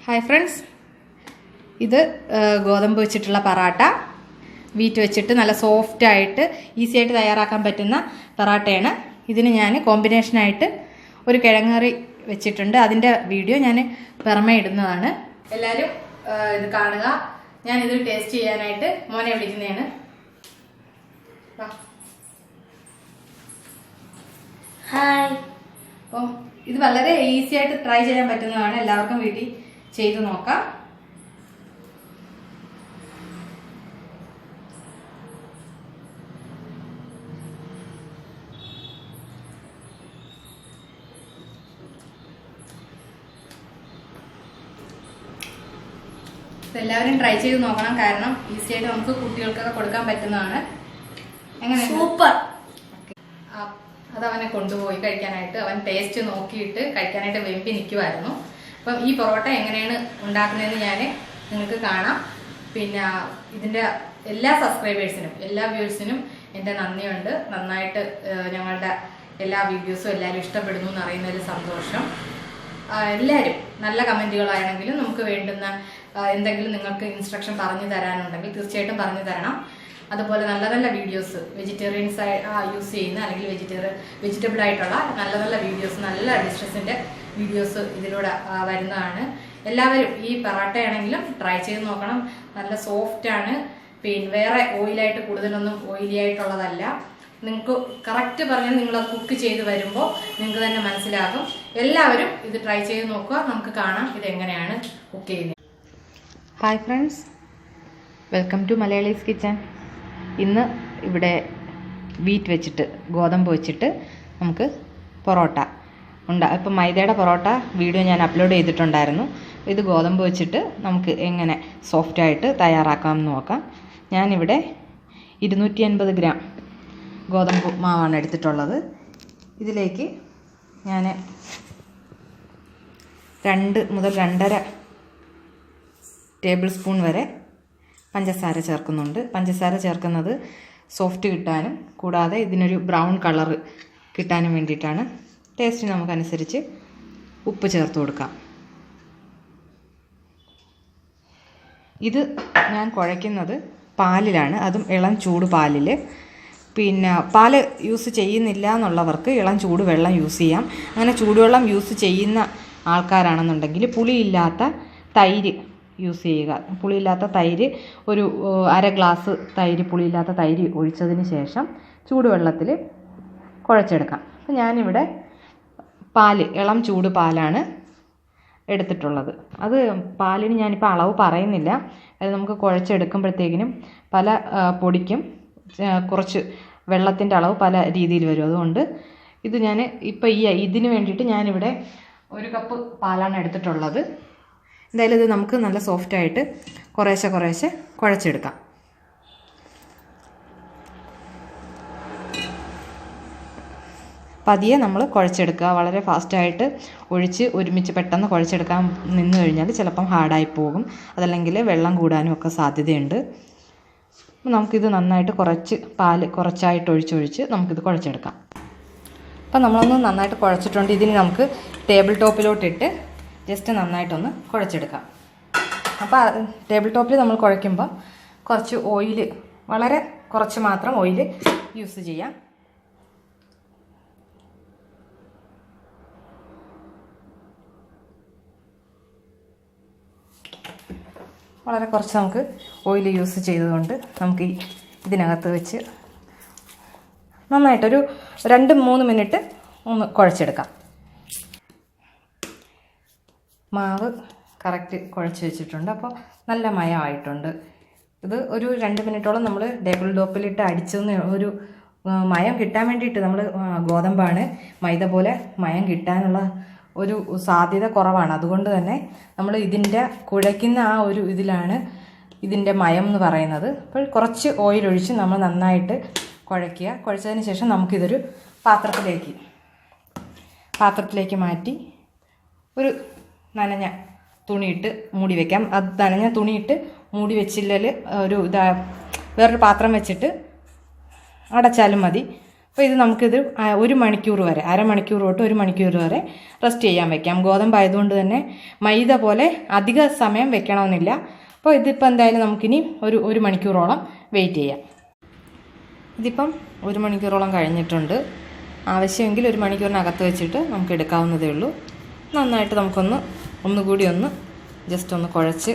Hi friends, this is ഗോതമ്പ് വെച്ചിട്ടുള്ള paratha wheat വെച്ചിട്ട് നല്ല സോഫ്റ്റ് ആയിട്ട് ഈസി ആയിട്ട് തയ്യാറാക്കാൻ പറ്റുന്ന പറാട്ടയാണ്. ഇതിന് ഞാൻ കോമ്പിനേഷൻ ആയിട്ട് ഒരു കിഴങ്ങറി വെച്ചിട്ടുണ്ട്. അതിന്റെ വീഡിയോ ഞാൻ പുറമേ ഇടുന്നതാണ്. എല്ലാവരും ഇത് കാണുക. ഞാൻ ഇത് ടേസ്റ്റ് ചെയ്യാനായിട്ട് മോനെ വിളിക്കുന്നതാണ്. ഹായ്. അപ്പോൾ ഇത് വളരെ ഈസി ആയിട്ട് ട്രൈ ചെയ്യാൻ പറ്റുന്നതാണ്. എല്ലാവർക്കും വീട്ടിൽ ചെയ്തു നോക്കാം. എല്ലാവരും ട്രൈ ചെയ്ത് നോക്കണം. കാരണം ഈസി ആയിട്ട് നമുക്ക് കുട്ടികൾക്കൊക്കെ കൊടുക്കാൻ പറ്റുന്നതാണ്. എങ്ങനെ? സൂപ്പർ. അത് അവനെ കൊണ്ടുപോയി കഴിക്കാനായിട്ട്, അവൻ ടേസ്റ്റ് നോക്കിയിട്ട് കഴിക്കാനായിട്ട് വെമ്പി നിൽക്കുമായിരുന്നു. അപ്പം ഈ പൊറോട്ട എങ്ങനെയാണ് ഉണ്ടാക്കുന്നതെന്ന് ഞാൻ നിങ്ങൾക്ക് കാണാം. പിന്നെ ഇതിൻ്റെ എല്ലാ സബ്സ്ക്രൈബേഴ്സിനും എല്ലാ വ്യൂവേഴ്സിനും എൻ്റെ നന്ദിയുണ്ട്. നന്നായിട്ട് ഞങ്ങളുടെ എല്ലാ വീഡിയോസും എല്ലാവരും ഇഷ്ടപ്പെടുന്നു എന്ന് അറിയുന്നതിൽ സന്തോഷം. എല്ലാവരും നല്ല കമൻറ്റുകളാണെങ്കിലും നമുക്ക് വേണ്ടുന്ന എന്തെങ്കിലും നിങ്ങൾക്ക് ഇൻസ്ട്രക്ഷൻ പറഞ്ഞു തരാനുണ്ടെങ്കിൽ തീർച്ചയായിട്ടും പറഞ്ഞു തരണം. അതുപോലെ നല്ല നല്ല വീഡിയോസ് വെജിറ്റേറിയൻസ് യൂസ് ചെയ്യുന്ന അല്ലെങ്കിൽ വെജിറ്റബിൾ ആയിട്ടുള്ള നല്ല നല്ല വീഡിയോസ്, നല്ല ഡിഷസിൻ്റെ വീഡിയോസ് ഇതിലൂടെ വരുന്നതാണ്. എല്ലാവരും ഈ പറാട്ടയാണെങ്കിലും ട്രൈ ചെയ്ത് നോക്കണം. നല്ല സോഫ്റ്റാണ്. പിന്നെ വേറെ ഓയിലായിട്ട് കൂടുതലൊന്നും ഓയിലി ആയിട്ടുള്ളതല്ല. നിങ്ങൾക്ക് കറക്റ്റ് പറഞ്ഞാൽ നിങ്ങളത് കുക്ക് ചെയ്ത് വരുമ്പോൾ നിങ്ങൾക്ക് തന്നെ മനസ്സിലാകും. എല്ലാവരും ഇത് ട്രൈ ചെയ്ത് നോക്കുക. നമുക്ക് കാണാം ഇതെങ്ങനെയാണ് കുക്ക് ചെയ്യുന്നത്. Hi friends, welcome to Malayalees kitchen. ഇന്ന് ഇവിടെ വീറ്റ് വെച്ചിട്ട് ഗോതമ്പ് വെച്ചിട്ട് നമുക്ക് പൊറോട്ട ഇപ്പം മൈദയുടെ പൊറോട്ട വീഡിയോ ഞാൻ അപ്ലോഡ് ചെയ്തിട്ടുണ്ടായിരുന്നു. ഇത് ഗോതമ്പ് വെച്ചിട്ട് നമുക്ക് എങ്ങനെ സോഫ്റ്റായിട്ട് തയ്യാറാക്കാമെന്ന് നോക്കാം. ഞാനിവിടെ 250 ഗ്രാം ഗോതമ്പ് മാവാണ് എടുത്തിട്ടുള്ളത്. ഇതിലേക്ക് ഞാൻ 2 മുതൽ 2.5 ടേബിൾ സ്പൂൺ വരെ പഞ്ചസാര ചേർക്കുന്നുണ്ട്. പഞ്ചസാര ചേർക്കുന്നത് സോഫ്റ്റ് കിട്ടാനും കൂടാതെ ഇതിനൊരു ബ്രൗൺ കളറ് കിട്ടാനും വേണ്ടിയിട്ടാണ്. ടേസ്റ്റിന് നമുക്കനുസരിച്ച് ഉപ്പ് ചേർത്ത് കൊടുക്കാം. ഇത് ഞാൻ കുഴയ്ക്കുന്നത് പാലിലാണ്, അതും ഇളം ചൂട് പാലിൽ. പിന്നെ പാല് യൂസ് ചെയ്യുന്നില്ല എന്നുള്ളവർക്ക് ഇളം ചൂട് വെള്ളം യൂസ് ചെയ്യാം. അങ്ങനെ ചൂടുവെള്ളം യൂസ് ചെയ്യുന്ന ആൾക്കാരാണെന്നുണ്ടെങ്കിൽ പുളിയില്ലാത്ത തൈര് യൂസ് ചെയ്യുക. പുളിയില്ലാത്ത തൈര് ഒരു 1/2 ഗ്ലാസ് തൈര്, പുളിയില്ലാത്ത തൈര് ഒഴിച്ചതിന് ശേഷം ചൂടുവെള്ളത്തിൽ കുഴച്ചെടുക്കാം. അപ്പം ഞാനിവിടെ ഇളം ചൂട് പാലാണ് എടുത്തിട്ടുള്ളത്. അത് പാലിന് ഞാനിപ്പോൾ അളവ് പറയുന്നില്ല. അത് നമുക്ക് കുഴച്ചെടുക്കുമ്പോഴത്തേക്കിനും പല പൊടിക്കും കുറച്ച് വെള്ളത്തിൻ്റെ അളവ് പല രീതിയിൽ വരും. അതുകൊണ്ട് ഇത് ഞാൻ ഇപ്പോൾ ഇതിന് വേണ്ടിയിട്ട് ഞാനിവിടെ 1 കപ്പ് പാലാണ് എടുത്തിട്ടുള്ളത്. എന്തായാലും ഇത് നമുക്ക് നല്ല സോഫ്റ്റായിട്ട് കുറേശ്ശെ കുഴച്ചെടുക്കാം. പതിയെ നമ്മൾ കുഴച്ചെടുക്കുക. വളരെ ഫാസ്റ്റായിട്ട് ഒഴിച്ച് ഒരുമിച്ച് പെട്ടെന്ന് കുഴച്ചെടുക്കാൻ നിന്ന് കഴിഞ്ഞാൽ ചിലപ്പം ഹാർഡായി പോകും. അതല്ലെങ്കിൽ വെള്ളം കൂടാനും ഒക്കെ സാധ്യതയുണ്ട്. നമുക്കിത് നന്നായിട്ട് കുറച്ചായിട്ട് ഒഴിച്ചൊഴിച്ച് നമുക്കിത് കുഴച്ചെടുക്കാം. അപ്പം നമ്മളൊന്ന് നന്നായിട്ട് കുഴച്ചിട്ടുണ്ട്. ഇതിന് നമുക്ക് ടേബിൾ ടോപ്പിലോട്ടിട്ട് ജസ്റ്റ് നന്നായിട്ടൊന്ന് കുഴച്ചെടുക്കാം. അപ്പോൾ ടേബിൾ ടോപ്പിൽ നമ്മൾ കുഴയ്ക്കുമ്പോൾ കുറച്ച് ഓയിൽ, വളരെ കുറച്ച് മാത്രം ഓയിൽ യൂസ് ചെയ്യാം. വളരെ കുറച്ച് നമുക്ക് ഓയിൽ യൂസ് ചെയ്തതുകൊണ്ട് നമുക്ക് ഇതിനകത്ത് വെച്ച് നന്നായിട്ടൊരു 2-3 മിനിറ്റ് ഒന്ന് കുഴച്ചെടുക്കാം. മാവ് കറക്റ്റ് കുഴച്ച് വെച്ചിട്ടുണ്ട്. അപ്പോൾ നല്ല മയമായിട്ടുണ്ട്. ഇത് ഒരു 2 മിനിറ്റോളം നമ്മൾ ടേബിൾ ടോപ്പിലിട്ട് അടിച്ചെന്ന് ഒരു മയം കിട്ടാൻ വേണ്ടിയിട്ട്. നമ്മൾ ഗോതമ്പാണ്, മൈദ പോലെ മയം കിട്ടാനുള്ള ഒരു സാധ്യത കുറവാണ്. അതുകൊണ്ട് തന്നെ നമ്മൾ ഇതിൻ്റെ കുഴയ്ക്കുന്ന ആ ഒരു ഇതിലാണ് ഇതിൻ്റെ മയം എന്ന് പറയുന്നത്. അപ്പോൾ കുറച്ച് ഓയിൽ ഒഴിച്ച് നമ്മൾ നന്നായിട്ട് കുഴയ്ക്കുക. കുഴച്ചതിന് ശേഷം നമുക്കിതൊരു പാത്രത്തിലേക്ക് മാറ്റി ഒരു നനഞ്ഞ തുണിയിട്ട് മൂടി വയ്ക്കാം. അത് നനഞ്ഞ തുണിയിട്ട് മൂടി വെച്ചില്ലെങ്കിൽ വേറൊരു പാത്രം വെച്ചിട്ട് അടച്ചാലും മതി. അപ്പോൾ ഇത് നമുക്കിത് 1 മണിക്കൂർ വരെ, അരമണിക്കൂർ തൊട്ട് 1 മണിക്കൂർ വരെ റെസ്റ്റ് ചെയ്യാൻ വെക്കാം. ഗോതമ്പായതുകൊണ്ട് തന്നെ മൈദ പോലെ അധിക സമയം വെക്കണമെന്നില്ല. അപ്പോൾ ഇതിപ്പോൾ എന്തായാലും നമുക്കിനി ഒരു മണിക്കൂറോളം വെയിറ്റ് ചെയ്യാം. ഇതിപ്പം 1 മണിക്കൂറോളം കഴിഞ്ഞിട്ടുണ്ട്. ആവശ്യമെങ്കിൽ 1 മണിക്കൂറിനകത്ത് വെച്ചിട്ട് നമുക്ക് എടുക്കാവുന്നതേ ഉള്ളൂ. നന്നായിട്ട് ഒന്നുകൂടി ജസ്റ്റ് ഒന്ന് കുഴച്ച്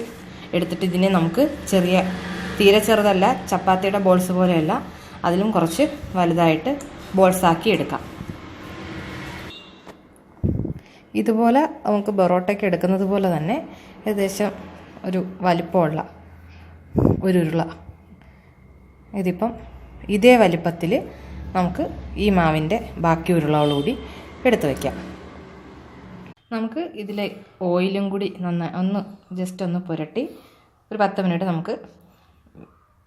എടുത്തിട്ട് ഇതിനെ നമുക്ക് തീരെ ചെറുതല്ല, ചപ്പാത്തിയുടെ ബോൾസ് പോലെയല്ല, അതിലും കുറച്ച് വലുതായിട്ട് ബോൾസാക്കി എടുക്കാം. ഇതുപോലെ നമുക്ക് പൊറോട്ടയ്ക്ക് എടുക്കുന്നത് പോലെ തന്നെ ഏകദേശം ഒരു വലിപ്പമുള്ള ഒരു ഉരുള, ഇതിപ്പം ഇതേ വലിപ്പത്തിൽ നമുക്ക് ഈ മാവിൻ്റെ ബാക്കി ഉരുളകളൂടി എടുത്ത് വയ്ക്കാം. നമുക്ക് ഇതിൽ ഓയിലും കൂടി നന്നായി ജസ്റ്റ് ഒന്ന് പുരട്ടി ഒരു 10 മിനിറ്റ് നമുക്ക്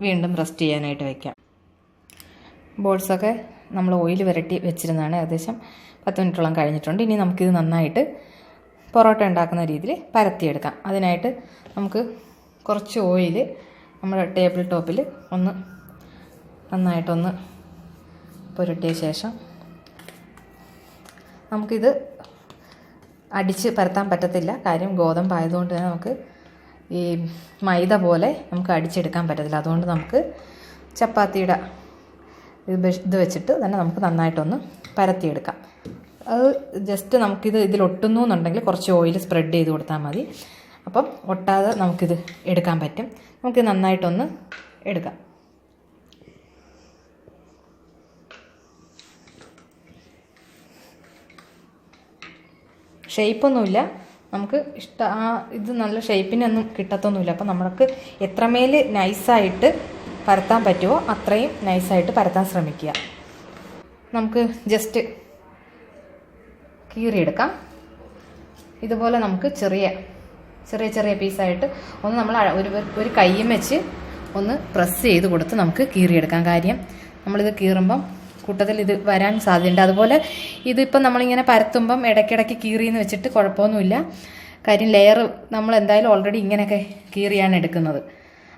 വീണ്ടും റെസ്റ്റ് ചെയ്യാനായിട്ട് വയ്ക്കാം. ബോൾസൊക്കെ നമ്മൾ ഓയിൽ പുരട്ടി വെച്ചിരുന്നതാണ്. ഏകദേശം 10 മിനിറ്റോളം കഴിഞ്ഞിട്ടുണ്ട്. ഇനി നമുക്കിത് നന്നായിട്ട് പൊറോട്ട ഉണ്ടാക്കുന്ന രീതിയിൽ പരത്തിയെടുക്കാം. അതിനായിട്ട് നമുക്ക് കുറച്ച് ഓയിൽ നമ്മുടെ ടേബിൾ ടോപ്പിൽ നന്നായിട്ടൊന്ന് പുരട്ടിയ ശേഷം നമുക്കിത് അടിച്ച് പരത്താൻ പറ്റത്തില്ല. കാര്യം ഗോതമ്പായതുകൊണ്ട് തന്നെ നമുക്ക് ഈ മൈദ പോലെ നമുക്ക് അടിച്ചെടുക്കാൻ പറ്റത്തില്ല. അതുകൊണ്ട് നമുക്ക് ചപ്പാത്തിയുടെ ഇത് വെച്ചിട്ട് തന്നെ നമുക്ക് നന്നായിട്ടൊന്ന് പരത്തിയെടുക്കാം. അത് ജസ്റ്റ് ഇതിലൊട്ടുന്നു എന്നുണ്ടെങ്കിൽ കുറച്ച് ഓയിൽ സ്പ്രെഡ് ചെയ്ത് കൊടുത്താൽ മതി. അപ്പം ഒട്ടാതെ നമുക്കിത് എടുക്കാൻ പറ്റും. നമുക്ക് നന്നായിട്ടൊന്ന് എടുക്കാം. ഷേപ്പൊന്നുമില്ല, നമുക്ക് ഇത് നല്ല ഷേപ്പിനൊന്നും കിട്ടത്തൊന്നുമില്ല. അപ്പം നമുക്ക് എത്രമേൽ നൈസായിട്ട് പരത്താൻ പറ്റുമോ അത്രയും നൈസായിട്ട് പരത്താൻ ശ്രമിക്കുക. നമുക്ക് ജസ്റ്റ് കീറിയെടുക്കാം. ഇതുപോലെ നമുക്ക് ചെറിയ പീസായിട്ട് നമ്മൾ ഒരു കയ്യും വെച്ച് പ്രസ് ചെയ്ത് കൊടുത്ത് നമുക്ക് കീറിയെടുക്കാം. കാര്യം നമ്മളിത് കീറുമ്പം കൂട്ടത്തിൽ ഇത് വരാൻ സാധ്യതയുണ്ട്. അതുപോലെ ഇതിപ്പം നമ്മളിങ്ങനെ പരത്തുമ്പം ഇടയ്ക്കിടയ്ക്ക് കീറിയെന്ന് വെച്ചിട്ട് കുഴപ്പമൊന്നുമില്ല. കാര്യം ലെയർ നമ്മൾ എന്തായാലും ഓൾറെഡി ഇങ്ങനെയൊക്കെ കീറിയാണ് എടുക്കുന്നത്.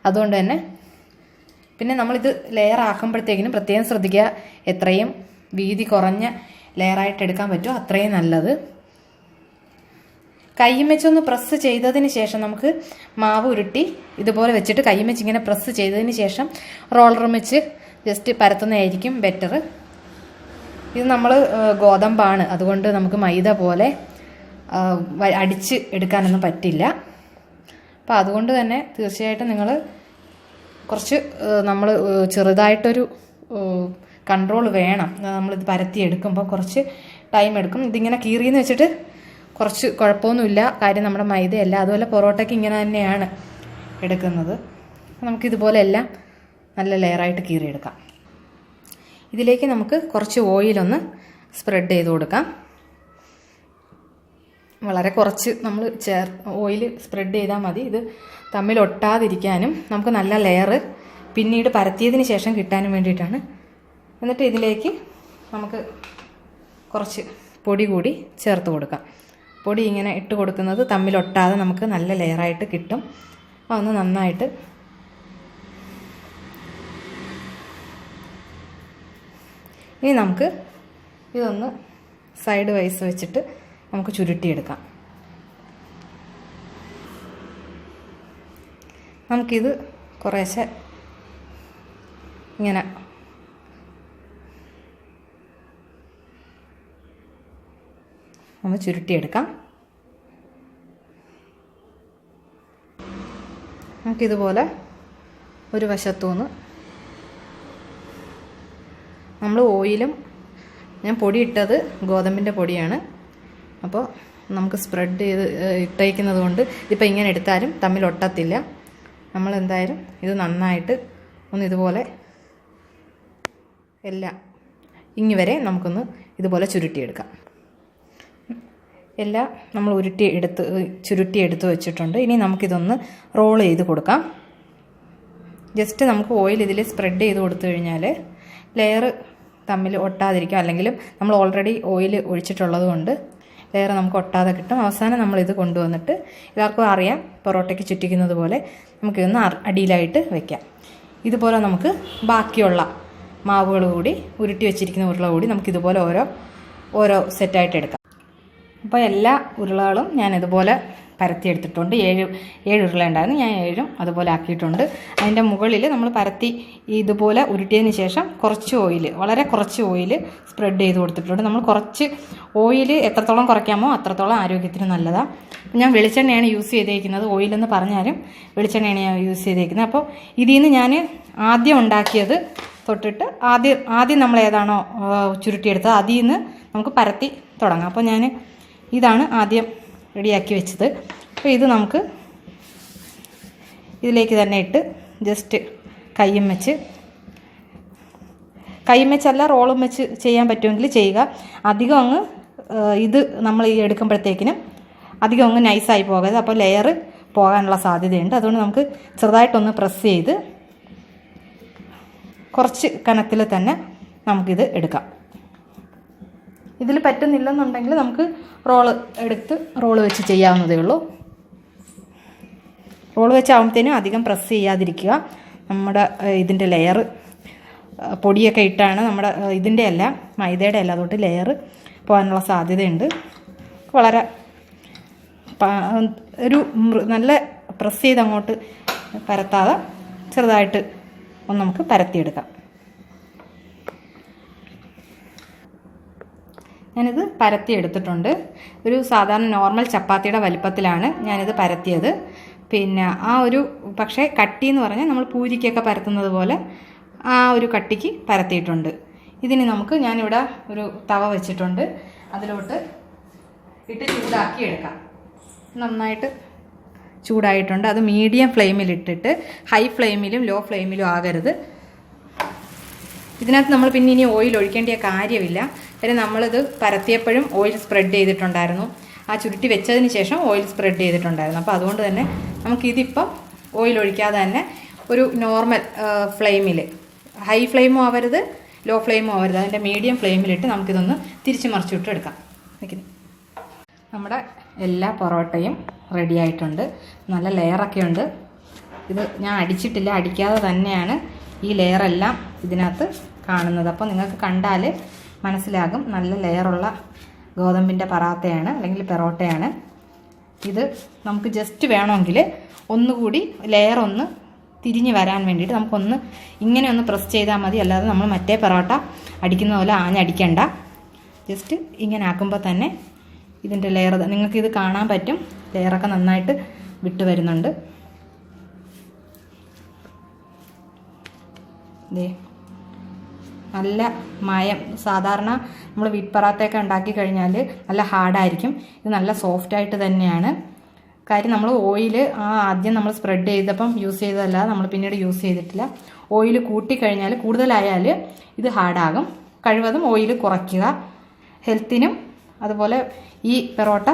അതുകൊണ്ട് തന്നെ പിന്നെ നമ്മളിത് ലെയർ ആക്കുമ്പോഴത്തേക്കിനും പ്രത്യേകം ശ്രദ്ധിക്കുക, എത്രയും വീതി കുറഞ്ഞ ലെയറായിട്ട് എടുക്കാൻ പറ്റുമോ അത്രയും നല്ലത്. കയ്യും വെച്ചൊന്ന് പ്രസ് ചെയ്തതിന് ശേഷം നമുക്ക് മാവ് ഉരുട്ടി ഇതുപോലെ വെച്ചിട്ട് കയ്യും വെച്ച് ഇങ്ങനെ പ്രസ് ചെയ്തതിന് ശേഷം റോളറും വെച്ച് ജസ്റ്റ് പരത്തുന്നതായിരിക്കും ബെറ്റർ. ഇത് നമ്മൾ ഗോതമ്പാണ്, അതുകൊണ്ട് നമുക്ക് മൈദ പോലെ അടിച്ച് എടുക്കാനൊന്നും പറ്റില്ല. അപ്പോൾ അതുകൊണ്ട് തന്നെ തീർച്ചയായിട്ടും നിങ്ങൾ കുറച്ച് ചെറുതായിട്ടൊരു കൺട്രോൾ വേണം. നമ്മളിത് പരത്തിയെടുക്കുമ്പോൾ കുറച്ച് ടൈം എടുക്കും. ഇതിങ്ങനെ കീറിയെന്ന് വെച്ചിട്ട് കുറച്ച് കുഴപ്പമൊന്നുമില്ല, കാര്യം നമ്മുടെ മൈദയല്ല. അതുപോലെ പൊറോട്ടയ്ക്ക് ഇങ്ങനെ തന്നെയാണ് എടുക്കുന്നത്. നമുക്കിതുപോലെ എല്ലാം നല്ല ലെയറായിട്ട് കീറിയെടുക്കാം. ഇതിലേക്ക് നമുക്ക് കുറച്ച് ഓയിലൊന്ന് സ്പ്രെഡ് ചെയ്ത് കൊടുക്കാം. വളരെ കുറച്ച് നമ്മൾ ഓയിൽ സ്പ്രെഡ് ചെയ്താൽ മതി. ഇത് തമ്മിൽ ഒട്ടാതിരിക്കാനും നമുക്ക് നല്ല ലെയർ പിന്നീട് പരത്തിയതിന് ശേഷം കിട്ടാനും വേണ്ടിയിട്ടാണ്. എന്നിട്ട് ഇതിലേക്ക് നമുക്ക് കുറച്ച് പൊടി കൂടി ചേർത്ത് കൊടുക്കാം. പൊടി ഇങ്ങനെ ഇട്ട് കൊടുക്കുന്നത് തമ്മിലൊട്ടാതെ നമുക്ക് നല്ല ലെയറായിട്ട് കിട്ടും. അതൊന്ന് നന്നായിട്ട് ഇനി നമുക്ക് ഇതൊന്ന് സൈഡ് വൈസ് വെച്ചിട്ട് നമുക്ക് ചുരുട്ടിയെടുക്കാം. നമുക്കിത് കുറേശ്ശെ ഇങ്ങനെ ഒന്ന് ചുരുട്ടിയെടുക്കാം. നമുക്കിതുപോലെ ഒരു വശത്തുനിന്ന് നമ്മൾ ഓയിലും ഞാൻ പൊടി ഇട്ടത് ഗോതമ്പിൻ്റെ പൊടിയാണ്. അപ്പോൾ നമുക്ക് സ്പ്രെഡ് ചെയ്ത് ഇട്ടേക്കുന്നത് കൊണ്ട് ഇതിപ്പോൾ ഇങ്ങനെ എടുത്താലും തമ്മിൽ ഒട്ടത്തില്ല. നമ്മൾ എന്തായാലും ഇത് നന്നായിട്ട് ഇതുപോലെ എല്ലാം ഇങ്ങി വരെ നമുക്കൊന്ന് ഇതുപോലെ ചുരുട്ടിയെടുക്കാം. എല്ലാം നമ്മൾ ചുരുട്ടിയെടുത്ത് വെച്ചിട്ടുണ്ട്. ഇനി നമുക്കിതൊന്ന് റോൾ ചെയ്ത് കൊടുക്കാം. ജസ്റ്റ് നമുക്ക് ഓയിൽ ഇതിൽ സ്പ്രെഡ് ചെയ്ത് കൊടുത്തു കഴിഞ്ഞാൽ ലെയർ തമ്മിൽ ഒട്ടാതിരിക്കും. അല്ലെങ്കിലും നമ്മൾ ഓൾറെഡി ഓയിൽ ഒഴിച്ചിട്ടുള്ളത് കൊണ്ട് ലെയർ നമുക്ക് ഒട്ടാതെ കിട്ടും. അവസാനം നമ്മളിത് കൊണ്ടുവന്നിട്ട് എല്ലാവർക്കും അറിയാം പൊറോട്ടയ്ക്ക് ചുറ്റിക്കുന്നത് പോലെ നമുക്കിതൊന്ന് അടിയിലായിട്ട് വെക്കാം. ഇതുപോലെ നമുക്ക് ബാക്കിയുള്ള മാവുകൾ കൂടി ഉരുട്ടി വെച്ചിരിക്കുന്ന ഉരുള കൂടി നമുക്കിതുപോലെ ഓരോ സെറ്റായിട്ട് എടുക്കാം. അപ്പോൾ എല്ലാ ഉരുളകളും ഞാൻ ഇതുപോലെ പരത്തിയെടുത്തിട്ടുണ്ട്. ഏഴ് ഉരുള ഉണ്ടായിരുന്നു, ഞാൻ 7 അതുപോലെ ആക്കിയിട്ടുണ്ട്. അതിൻ്റെ മുകളിൽ നമ്മൾ പരത്തി ഇതുപോലെ ഉരുട്ടിയതിന് ശേഷം കുറച്ച് ഓയിൽ, വളരെ കുറച്ച് ഓയിൽ സ്പ്രെഡ് ചെയ്ത് കൊടുത്തിട്ടുണ്ട്. നമ്മൾ കുറച്ച് ഓയിൽ എത്രത്തോളം കുറയ്ക്കാമോ അത്രത്തോളം ആരോഗ്യത്തിന് നല്ലതാണ്. ഞാൻ വെളിച്ചെണ്ണയാണ് യൂസ് ചെയ്തേക്കുന്നത്. ഓയിലെന്ന് പറഞ്ഞാലും വെളിച്ചെണ്ണയാണ് ഞാൻ യൂസ് ചെയ്തേക്കുന്നത്. അപ്പോൾ ഇതിൽ നിന്ന് ഞാൻ ആദ്യം ഉണ്ടാക്കിയത് തൊട്ടിട്ട് ആദ്യം നമ്മൾ ഏതാണോ ചുരുട്ടിയെടുത്തത് അതിൽ നിന്ന് നമുക്ക് പരത്തി തുടങ്ങാം. അപ്പോൾ ഞാൻ ഇതാണ് ആദ്യം റെഡിയാക്കി വെച്ചത്. അപ്പോൾ ഇത് നമുക്ക് ഇതിലേക്ക് തന്നെ ഇട്ട് ജസ്റ്റ് കയ്യും വെച്ചല്ല റോളും വെച്ച് ചെയ്യാൻ പറ്റുമെങ്കിൽ ചെയ്യുക. അധികം അങ്ങ് ഇത് നമ്മൾ ഈ എടുക്കുമ്പോഴത്തേക്കിനും അധികം അങ്ങ് നൈസായി പോകരുത്. അപ്പോൾ ലെയർ പോകാനുള്ള സാധ്യതയുണ്ട്. അതുകൊണ്ട് നമുക്ക് ചെറുതായിട്ടൊന്ന് പ്രസ് ചെയ്ത് കുറച്ച് കനത്തിൽ തന്നെ നമുക്കിത് എടുക്കാം. ഇതിൽ പറ്റുന്നില്ലെന്നുണ്ടെങ്കിൽ നമുക്ക് റോള് വെച്ച് ചെയ്യാവുന്നതേ ഉള്ളൂ. റോള് വെച്ചാകുമ്പോഴത്തേനും അധികം പ്രസ് ചെയ്യാതിരിക്കുക. നമ്മുടെ ഇതിൻ്റെ ലെയർ പൊടിയൊക്കെ ഇട്ടാണ് നമ്മുടെ ഇതിൻ്റെ അല്ല, മൈദയുടെ അല്ല, അതുകൊണ്ട് ലെയർ പോകാനുള്ള സാധ്യതയുണ്ട്. വളരെ ഒരു നല്ല പ്രസ് ചെയ്ത് അങ്ങോട്ട് പരത്താതെ ചെറുതായിട്ട് ഒന്ന് നമുക്ക് പരത്തിയെടുക്കാം. ഞാനിത് പരത്തിയെടുത്തിട്ടുണ്ട്. ഒരു സാധാരണ നോർമൽ ചപ്പാത്തിയുടെ വലിപ്പത്തിലാണ് ഞാനിത് പരത്തിയത്. പിന്നെ പക്ഷേ കട്ടി എന്ന് പറഞ്ഞാൽ നമ്മൾ പൂരിക്കൊക്കെ പരത്തുന്നത് പോലെ ആ ഒരു കട്ടിക്ക് പരത്തിയിട്ടുണ്ട്. ഇതിന് ഞാനിവിടെ ഒരു തവ വെച്ചിട്ടുണ്ട്. അതിലോട്ട് ഇട്ട് ചൂടാക്കി എടുക്കാം. നന്നായിട്ട് ചൂടായിട്ടുണ്ട്. അത് മീഡിയം ഫ്ലെയിമിലിട്ടിട്ട്, ഹൈ ഫ്ലെയിമിലും ലോ ഫ്ലെയിമിലും ആകരുത്. ഇതിനകത്ത് നമ്മൾ പിന്നെ ഇനി ഓയിൽ ഒഴിക്കേണ്ട കാര്യമില്ല. പിന്നെ നമ്മളിത് പരത്തിയപ്പോഴും ഓയിൽ സ്പ്രെഡ് ചെയ്തിട്ടുണ്ടായിരുന്നു. ആ ചുരുട്ടി വെച്ചതിന് ശേഷം ഓയിൽ സ്പ്രെഡ് ചെയ്തിട്ടുണ്ടായിരുന്നു. അപ്പോൾ അതുകൊണ്ട് തന്നെ നമുക്കിതിപ്പം ഓയിൽ ഒഴിക്കാതെ തന്നെ ഒരു നോർമൽ ഫ്ലെയിമിൽ, ഹൈ ഫ്ലെയിമും ആവരുത് ലോ ഫ്ലെയിമും ആവരുത്, അതിൻ്റെ മീഡിയം ഫ്ലെയിമിലിട്ട് നമുക്കിതൊന്ന് തിരിച്ച് മറിച്ചിട്ട് എടുക്കാം. നമ്മുടെ എല്ലാ പൊറോട്ടയും റെഡി ആയിട്ടുണ്ട്. നല്ല ലെയറൊക്കെ ഉണ്ട്. ഇത് ഞാൻ അടിച്ചിട്ടില്ല, അടിക്കാതെ തന്നെയാണ് ഈ ലെയറെല്ലാം ഇതിനകത്ത് കാണുന്നത്. അപ്പോൾ നിങ്ങൾക്ക് കണ്ടാൽ മനസ്സിലാകും നല്ല ലെയറുള്ള ഗോതമ്പിൻ്റെ പറാത്തയാണ് അല്ലെങ്കിൽ പെറോട്ടയാണ്. ഇത് നമുക്ക് ജസ്റ്റ് വേണമെങ്കിൽ ഒന്നുകൂടി ലെയർ ഒന്ന് തിരിഞ്ഞ് വരാൻ വേണ്ടിയിട്ട് നമുക്കൊന്ന് ഇങ്ങനെ ഒന്ന് പ്രസ് ചെയ്താൽ മതി. അല്ലാതെ നമ്മൾ മറ്റേ പെറോട്ട അടിക്കുന്ന പോലെ ആഞ്ഞടിക്കണ്ട. ജസ്റ്റ് ഇങ്ങനെ ആക്കുമ്പോൾ തന്നെ ഇതിൻ്റെ ലെയർ നിങ്ങൾക്കിത് കാണാൻ പറ്റും. ലെയറൊക്കെ നന്നായിട്ട് വിട്ട് വരുന്നുണ്ട്. ദേ നല്ല മയം. സാധാരണ നമ്മൾ വീറ്റ് പറാത്തയൊക്കെ ഉണ്ടാക്കി കഴിഞ്ഞാൽ നല്ല ഹാർഡായിരിക്കും. ഇത് നല്ല സോഫ്റ്റായിട്ട് തന്നെയാണ്. കാര്യം നമ്മൾ ഓയിൽ ആദ്യം നമ്മൾ സ്പ്രെഡ് ചെയ്തപ്പം യൂസ് ചെയ്തതല്ലാതെ നമ്മൾ പിന്നീട് യൂസ് ചെയ്തിട്ടില്ല. ഓയിൽ കൂട്ടിക്കഴിഞ്ഞാൽ കൂടുതലായാൽ ഇത് ഹാർഡാകും. കഴിവതും ഓയിൽ കുറയ്ക്കുക. ഹെൽത്തിനും അതുപോലെ ഈ പെറോട്ട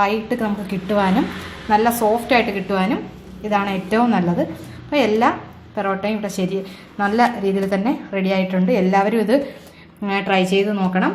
ആയിട്ട് നമുക്ക് കിട്ടുവാനും നല്ല സോഫ്റ്റായിട്ട് കിട്ടുവാനും ഇതാണ് ഏറ്റവും നല്ലത്. അപ്പോൾ എല്ലാ പെറോട്ടയും ഇവിടെ നല്ല രീതിയിൽ തന്നെ റെഡി ആയിട്ടുണ്ട്. എല്ലാവരും ഇത് ട്രൈ ചെയ്ത് നോക്കണം.